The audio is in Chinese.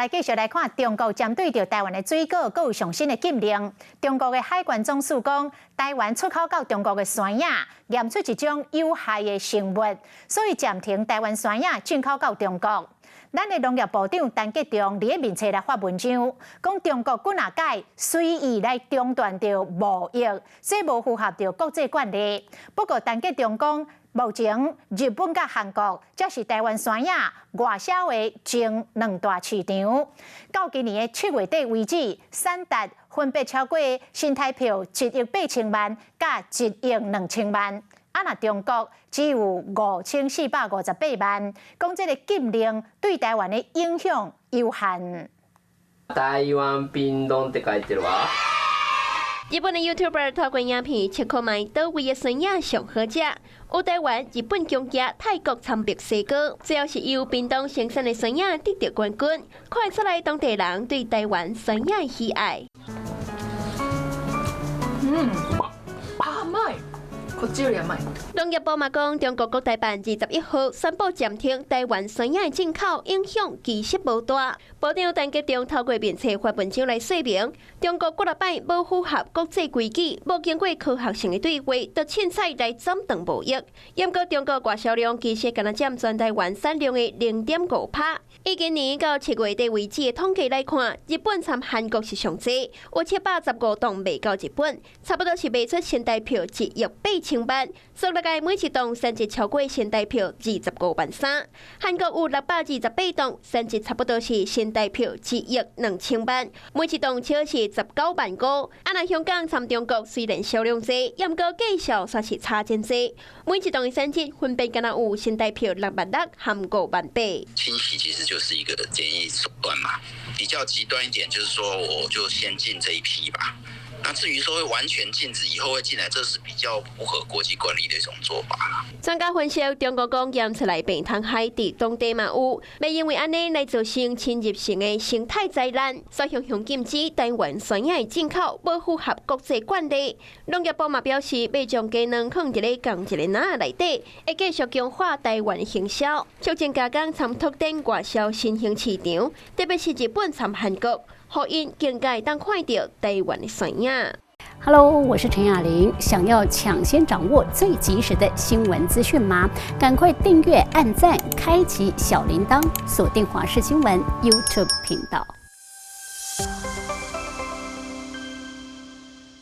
来继续来看中国针对着台湾的水果，阁有上新的禁令。中国的海关总署讲，台湾出口到中国的山野验出一种有害的生物，所以暂停台湾山野进口到中国。咱的农业部长陈吉仲伫面册来发文章，讲中国军也界随意来中断着贸易，这无符合着国际惯例。不过陈吉仲讲，目前日本甲韩国才是台湾山野外销的前两大市场。到今年的7月底为止，产值分别超过新台币1亿8千万甲1亿2千万。若中国只有5458万，讲这个禁令对台湾的影响有限。台湾便当って書いてるわ。日本的 YouTuber 透过影片切看卖倒位的酸野上好食，有台湾、日本强加泰国参白水果，主要是由屏东生产的酸野得到冠军，看出来当地人对台湾酸野喜爱。甘い。こっちより甘い。农业部嘛讲，中国国台办21号宣布暂停台湾酸野进口，影响其实无大。部长陈吉仲透过面册发文章来说明，中国几礼拜无符合国际规矩，无经过科学性的对话，就凊彩来暂停贸易。因过中国外销量其实敢若占全台湾产量的0.5%。以今年到7月底为止的统计来看，日本参韩国是上济，有715栋卖到日本，差不多是卖出新台币1亿8千万，所大概每一栋产值超过新台币25万3。韩国有628栋，产值差不多是新台币1亿2千万，每一栋超是19万5。若香港参中国虽然销量济，也毋过计销却是差真济，每一栋的产值分别敢若有新台币6万6和5万8。清洗其实就是一个检疫手段嘛，比较极端一点就是说，我就先进这一批吧。那至于说会完全禁止以后会进来，这是比较不合国际惯例的一种做法啦。专家分析，中国讲验出来病虫害伫当地嘛有，袂因为安尼来造成侵入性的生态灾难，所以向禁止台湾酸野的进口，无符合国际惯例。农业部嘛表示，要将鸡卵放伫咧同一个篮内底，会继续强化台湾的行销，促进加工参拓展外销新兴市场，特别是日本参韩国。互因更加当看到台湾的酸野。Hello， 我是陈雅玲。想要抢先掌握最及时的新闻资讯吗？赶快订阅、按赞、开启小铃铛，锁定华视新闻 YouTube 频道。